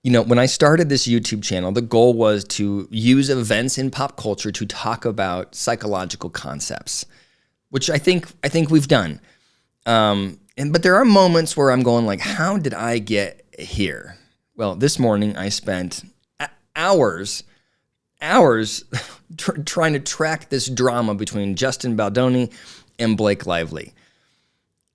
When I started this YouTube channel, the goal was to use events in pop culture to talk about psychological concepts, which I think we've done. But there are moments where I'm going like, how did I get here? Well, this morning I spent hours trying to track this drama between Justin Baldoni and Blake Lively.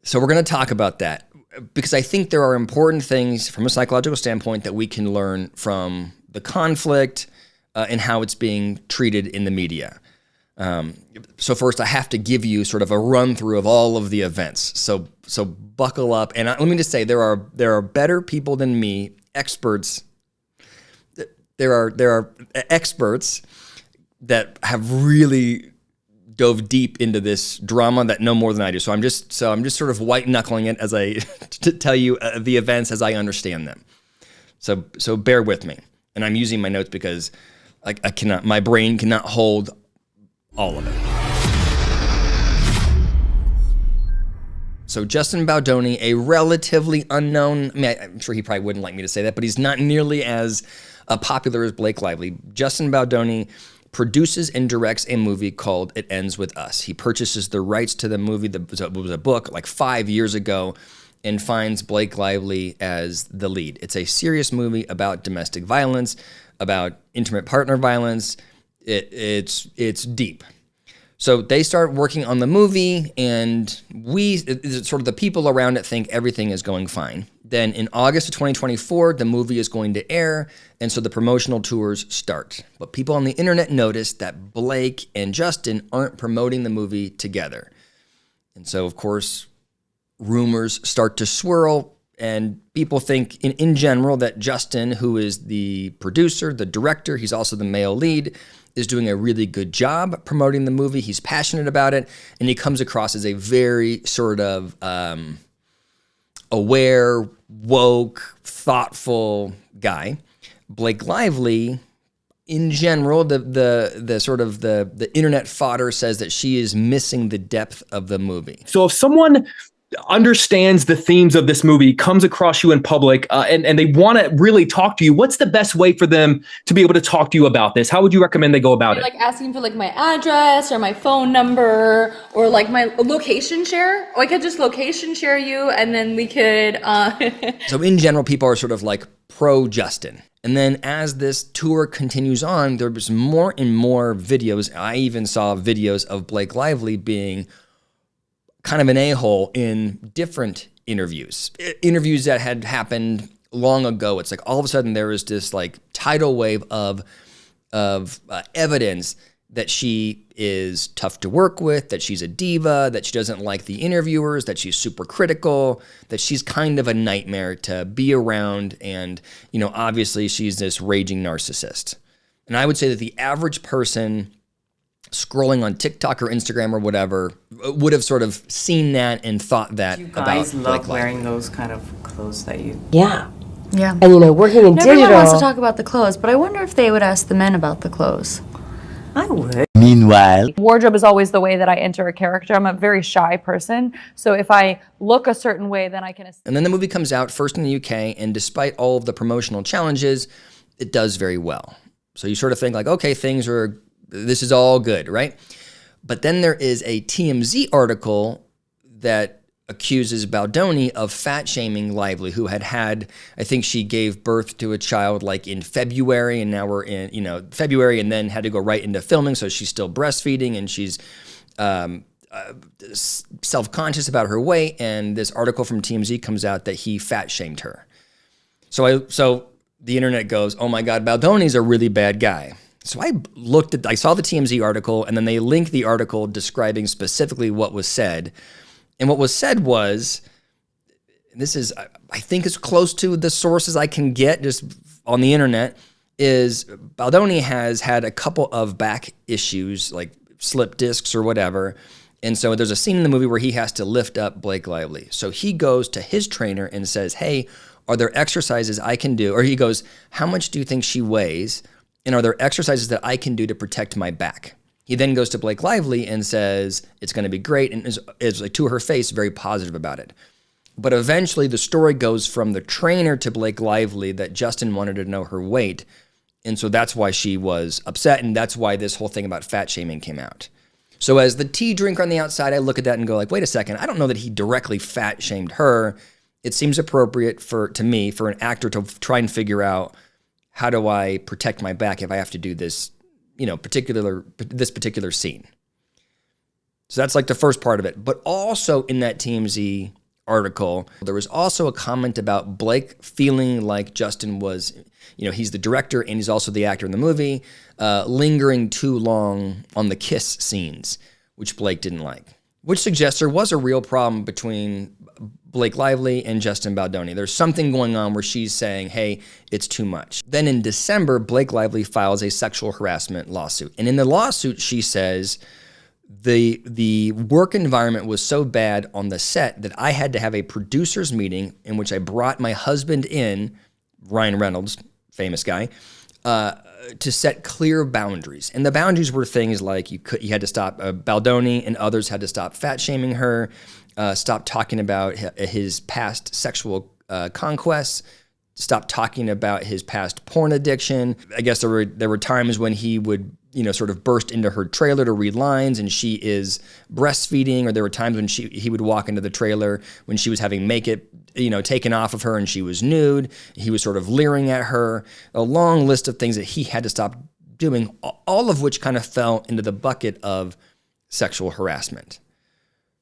So we're going to talk about that, because I think there are important things from a psychological standpoint that we can learn from the conflict and how it's being treated in the media. So first, I have to give you sort of a run through of all of the events. So buckle up. And let me just say, there are better people than me, experts. There are experts that have really dove deep into this drama that know more than I do. So I'm just sort of white knuckling it as I to tell you the events as I understand them. So bear with me. And I'm using my notes because my brain cannot hold all of it. So Justin Baldoni, a relatively unknown, I'm sure he probably wouldn't like me to say that, but he's not nearly as popular as Blake Lively. Justin Baldoni produces and directs a movie called It Ends With Us. He purchases the rights to the movie, it was a book like 5 years ago, and finds Blake Lively as the lead. It's a serious movie about domestic violence, about intimate partner violence. It's deep. So they start working on the movie, and sort of the people around it think everything is going fine. Then in August of 2024, the movie is going to air, and so the promotional tours start. But people on the internet notice that Blake and Justin aren't promoting the movie together. And so, of course, rumors start to swirl, and people think in general that Justin, who is the producer, the director, he's also the male lead, is doing a really good job promoting the movie. He's passionate about it, and he comes across as a very sort of aware, woke, thoughtful guy. Blake Lively, in general, the sort of the internet fodder says that she is missing the depth of the movie. So if someone understands the themes of this movie, comes across you in public, and they want to really talk to you, what's the best way for them to be able to talk to you about this? How would you recommend they go about it? Like asking for like my address or my phone number or like my location share. Or I could just location share you, and then we could... So in general, people are sort of like pro Justin. And then as this tour continues on, there was more and more videos. I even saw videos of Blake Lively being kind of an a-hole in different interviews that had happened long ago. It's like all of a sudden there was this like tidal wave of evidence that she is tough to work with, that she's a diva, that she doesn't like the interviewers, that she's super critical, that she's kind of a nightmare to be around, and obviously she's this raging narcissist. And I would say that the average person scrolling on TikTok or Instagram or whatever would have sort of seen that and thought that you about guys Blake love Lively. wearing those kind of clothes that you... Yeah. Yeah. And working in digital. Everyone wants to talk about the clothes, but I wonder if they would ask the men about the clothes. I would. Meanwhile, wardrobe is always the way that I enter a character. I'm a very shy person, so if I look a certain way, then I can... And then the movie comes out first in the UK, and despite all of the promotional challenges, it does very well. So you sort of think like, okay, this is all good, right? But then there is a TMZ article that accuses Baldoni of fat shaming Lively, who had, I think she gave birth to a child like in February, and now we're in, February, and then had to go right into filming. So she's still breastfeeding, and she's self-conscious about her weight. And this article from TMZ comes out that he fat shamed her. So the internet goes, oh my God, Baldoni's a really bad guy. So I saw the TMZ article, and then they linked the article describing specifically what was said. And what was said was, this is, I think as close to the sources I can get just on the internet, is Baldoni has had a couple of back issues, like slip discs or whatever. And so there's a scene in the movie where he has to lift up Blake Lively. So he goes to his trainer and says, hey, are there exercises I can do? Or he goes, how much do you think she weighs? And are there exercises that I can do to protect my back? He then goes to Blake Lively and says, it's going to be great, and is like, to her face, very positive about it. But eventually the story goes from the trainer to Blake Lively that Justin wanted to know her weight. And so that's why she was upset, and that's why this whole thing about fat shaming came out. So as the tea drinker on the outside, I look at that and go like, wait a second, I don't know that he directly fat shamed her. It seems appropriate to me, for an actor to try and figure out, how do I protect my back if I have to do this, this particular scene. So that's like the first part of it. But also in that TMZ article, there was also a comment about Blake feeling like Justin was, he's the director and he's also the actor in the movie, lingering too long on the kiss scenes, which Blake didn't like, which suggests there was a real problem between Blake Lively and Justin Baldoni. There's something going on where she's saying, hey, it's too much. Then in December, Blake Lively files a sexual harassment lawsuit. And in the lawsuit, she says, the work environment was so bad on the set that I had to have a producers meeting in which I brought my husband in, Ryan Reynolds, famous guy, to set clear boundaries. And the boundaries were things like you had to stop, Baldoni and others had to stop fat shaming her, stop talking about his past sexual conquests, stop talking about his past porn addiction. I guess there were times when he would sort of burst into her trailer to read lines and she is breastfeeding, or there were times when he would walk into the trailer when she was having makeup, taken off of her and she was nude. He was sort of leering at her. A long list of things that he had to stop doing, all of which kind of fell into the bucket of sexual harassment.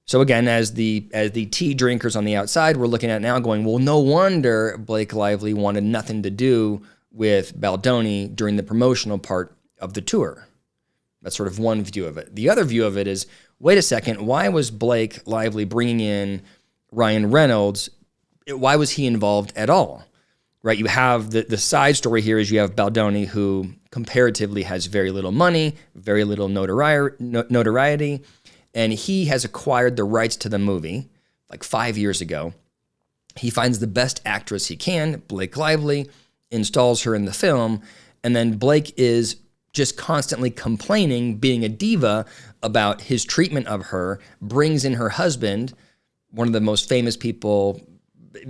So again, as the tea drinkers on the outside, we're looking at now going, well, no wonder Blake Lively wanted nothing to do with Baldoni during the promotional part of the tour. That's sort of one view of it. The other view of it is, wait a second, why was Blake Lively bringing in Ryan Reynolds? Why was he involved at all? Right? You have the side story here is you have Baldoni, who comparatively has very little money, very little notoriety, and he has acquired the rights to the movie like 5 years ago. He finds the best actress he can, Blake Lively, installs her in the film, and then Blake is just constantly complaining, being a diva about his treatment of her, brings in her husband, one of the most famous people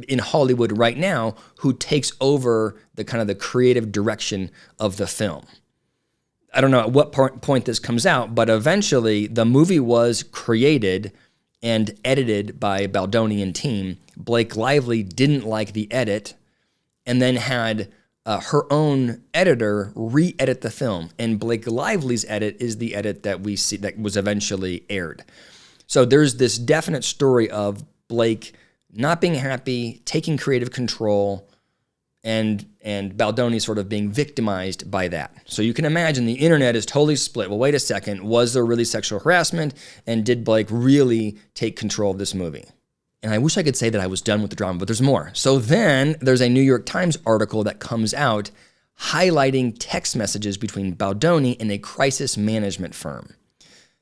in Hollywood right now, who takes over the kind of the creative direction of the film. I don't know at what point this comes out, but eventually the movie was created and edited by Baldoni and team. Blake Lively didn't like the edit and then had her own editor re-edit the film. And Blake Lively's edit is the edit that we see that was eventually aired. So there's this definite story of Blake not being happy, taking creative control, and Baldoni sort of being victimized by that. So you can imagine the internet is totally split. Well, wait a second, was there really sexual harassment? And did Blake really take control of this movie? And I wish I could say that I was done with the drama, but there's more. So then there's a New York Times article that comes out highlighting text messages between Baldoni and a crisis management firm.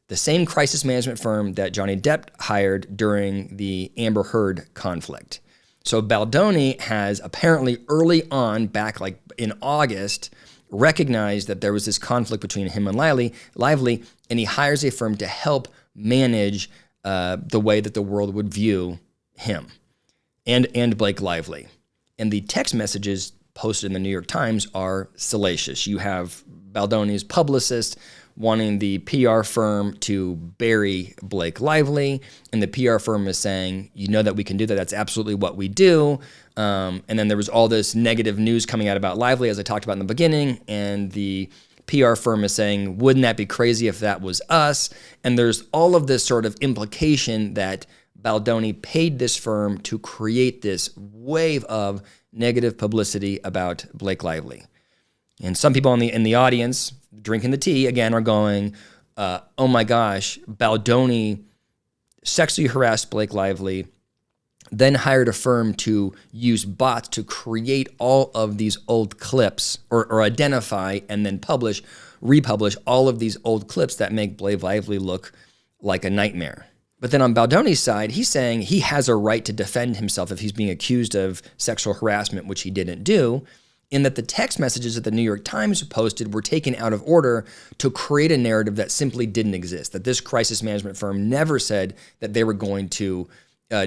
The same crisis management firm that Johnny Depp hired during the Amber Heard conflict. So Baldoni has apparently early on, back like in August, recognized that there was this conflict between him and Lively, and he hires a firm to help manage the way that the world would view him and Blake Lively. And the text messages posted in the New York Times are salacious. You have Baldoni's publicist wanting the PR firm to bury Blake Lively, and the PR firm is saying, you know that we can do that, that's absolutely what we do. And then there was all this negative news coming out about Lively, as I talked about in the beginning, and the PR firm is saying, wouldn't that be crazy if that was us? And there's all of this sort of implication that Baldoni paid this firm to create this wave of negative publicity about Blake Lively. And some people in the audience drinking the tea, again, are going, oh my gosh, Baldoni sexually harassed Blake Lively, then hired a firm to use bots to create all of these old clips or identify and then republish all of these old clips that make Blake Lively look like a nightmare. But then on Baldoni's side, he's saying he has a right to defend himself if he's being accused of sexual harassment, which he didn't do, in that the text messages that the New York Times posted were taken out of order to create a narrative that simply didn't exist, that this crisis management firm never said that they were going to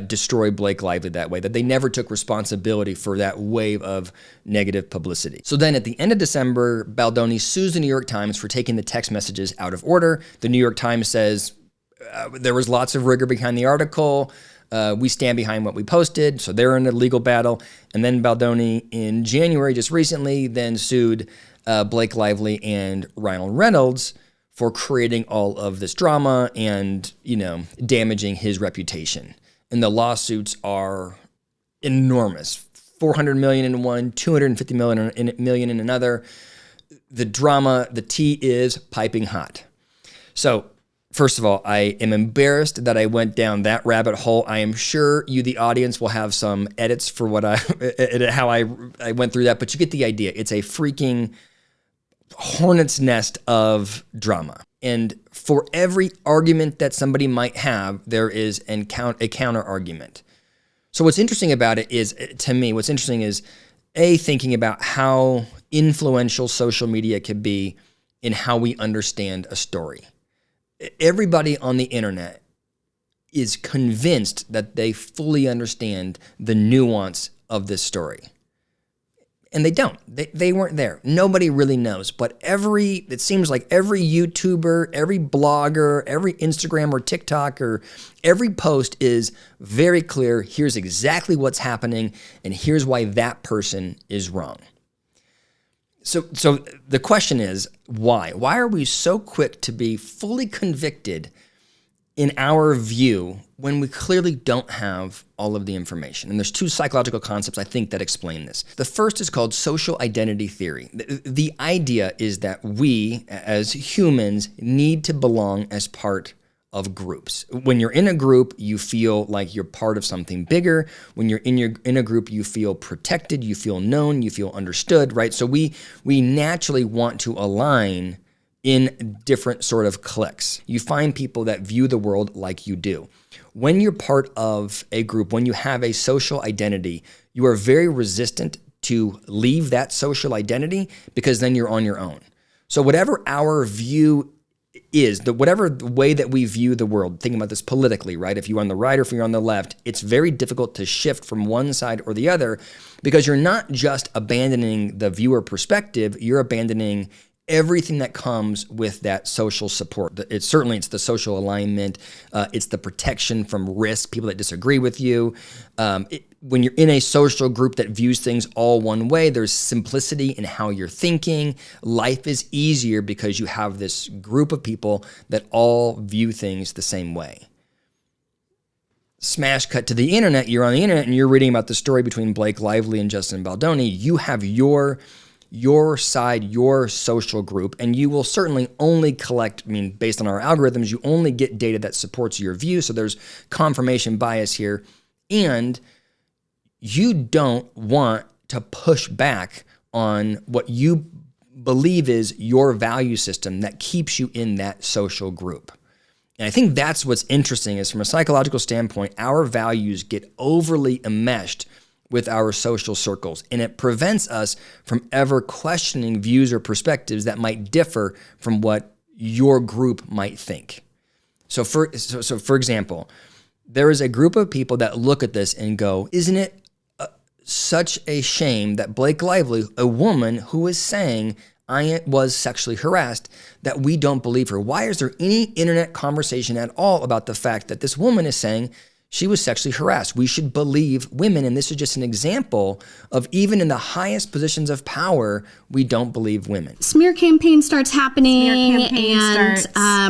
destroy Blake Lively that way, that they never took responsibility for that wave of negative publicity. So then at the end of December, Baldoni sues the New York Times for taking the text messages out of order. The New York Times says there was lots of rigor behind the article. We stand behind what we posted. So they're in a legal battle. And then Baldoni in January, just recently, then sued Blake Lively and Ryan Reynolds for creating all of this drama and, damaging his reputation. And the lawsuits are enormous. $400 million in one, $250 million in another. The drama, the tea is piping hot. So, first of all, I am embarrassed that I went down that rabbit hole. I am sure you, the audience, will have some edits for how I went through that, but you get the idea. It's a freaking hornet's nest of drama. And for every argument that somebody might have, there is a counter argument. So what's interesting about it is, to me, thinking about how influential social media can be in how we understand a story. Everybody on the internet is convinced that they fully understand the nuance of this story. And they don't. They weren't there. Nobody really knows. But it seems like every YouTuber, every blogger, every Instagram or TikTok or every post is very clear. Here's exactly what's happening, and here's why that person is wrong. So the question is, why? Why are we so quick to be fully convicted in our view when we clearly don't have all of the information? And there's two psychological concepts, I think, that explain this. The first is called social identity theory. The idea is that we, as humans, need to belong as part of groups. When you're in a group, you feel like you're part of something bigger. When you're in a group, you feel protected, you feel known, you feel understood, right? So we naturally want to align in different sort of cliques. You find people that view the world like you do. When you're part of a group, when you have a social identity, you are very resistant to leave that social identity because then you're on your own. So whatever our view is, whatever the way that we view the world, thinking about this politically, right? If you're on the right or if you're on the left, it's very difficult to shift from one side or the other because you're not just abandoning the viewer perspective, you're abandoning everything that comes with that social support. It's the social alignment. It's the protection from risk, people that disagree with you. When you're in a social group that views things all one way, there's simplicity in how you're thinking. Life is easier because you have this group of people that all view things the same way. Smash cut to the internet. You're on the internet and you're reading about the story between Blake Lively and Justin Baldoni. You have your side, your social group, and you will certainly only collect, based on our algorithms, you only get data that supports your view, so there's confirmation bias here, and you don't want to push back on what you believe is your value system that keeps you in that social group. And I think that's what's interesting is from a psychological standpoint, our values get overly enmeshed with our social circles, and it prevents us from ever questioning views or perspectives that might differ from what your group might think. So for example, there is a group of people that look at this and go, isn't it such a shame that Blake Lively, a woman who is saying I was sexually harassed, that we don't believe her? Why is there any internet conversation at all about the fact that this woman is saying she was sexually harassed? We should believe women, and this is just an example of even in the highest positions of power, we don't believe women. Smear campaign starts happening,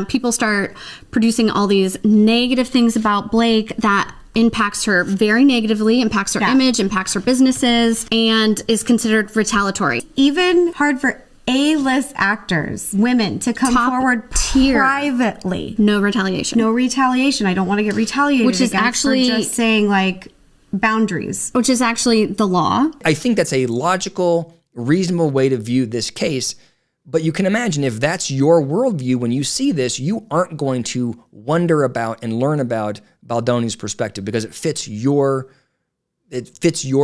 people start producing all these negative things about Blake that impacts her very negatively, impacts her image, impacts her businesses, and is considered retaliatory. Even hard for A-list actors, women, to come forward privately. No retaliation. No retaliation. I don't want to get retaliated which is against actually for just saying like boundaries. Which is actually the law. I think that's a logical, reasonable way to view this case. But you can imagine if that's your worldview, when you see this, you aren't going to wonder about and learn about Baldoni's perspective because it fits your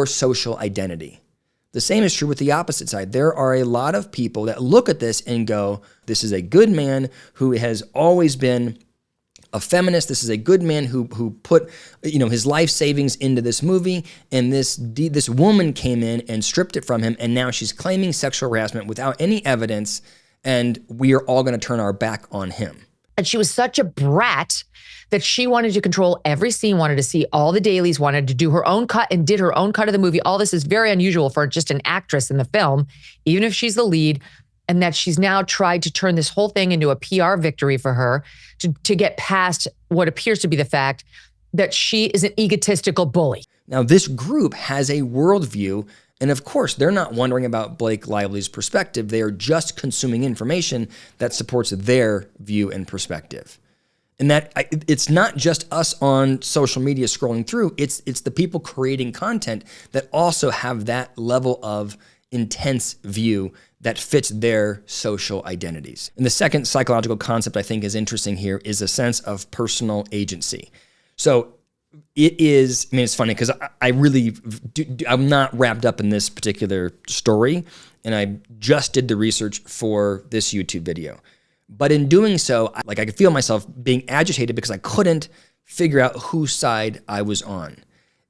social identity. The same is true with the opposite side. There are a lot of people that look at this and go, this is a good man who has always been a feminist. This is a good man who put, his life savings into this movie, and this woman came in and stripped it from him, and now she's claiming sexual harassment without any evidence, and we are all going to turn our back on him. And she was such a brat that she wanted to control every scene, wanted to see all the dailies, wanted to do her own cut and did her own cut of the movie. All this is very unusual for just an actress in the film, even if she's the lead, and that she's now tried to turn this whole thing into a PR victory for her to get past what appears to be the fact that she is an egotistical bully. Now, this group has a worldview, and of course, they're not wondering about Blake Lively's perspective. They are just consuming information that supports their view and perspective. And that it's not just us on social media scrolling through, it's the people creating content that also have that level of intense view that fits their social identities. And the second psychological concept I think is interesting here is a sense of personal agency. So it is, it's funny because I'm not wrapped up in this particular story, and I just did the research for this YouTube video. But in doing so, I could feel myself being agitated because I couldn't figure out whose side I was on.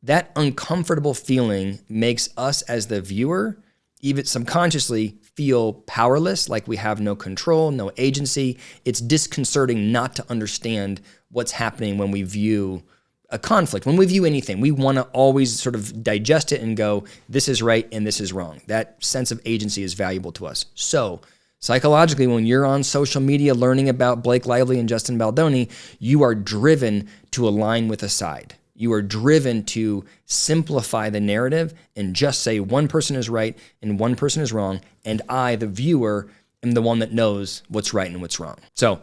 That uncomfortable feeling makes us as the viewer, even subconsciously, feel powerless, like we have no control, no agency. It's disconcerting not to understand what's happening when we view a conflict. When we view anything, we want to always sort of digest it and go, this is right and this is wrong. That sense of agency is valuable to us. So psychologically, when you're on social media learning about Blake Lively and Justin Baldoni, you are driven to align with a side. You are driven to simplify the narrative and just say one person is right and one person is wrong, and I, the viewer, am the one that knows what's right and what's wrong. So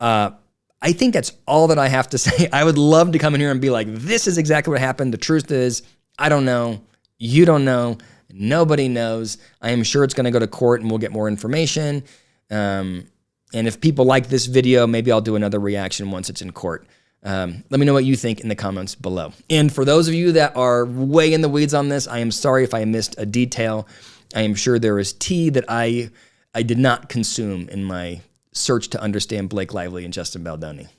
I think that's all that I have to say. I would love to come in here and be like, this is exactly what happened. The truth is, I don't know. You don't know. Nobody knows. I am sure it's going to go to court and we'll get more information. And if people like this video, maybe I'll do another reaction once it's in court. Let me know what you think in the comments below. And for those of you that are way in the weeds on this, I am sorry if I missed a detail. I am sure there is tea that I did not consume in my search to understand Blake Lively and Justin Baldoni.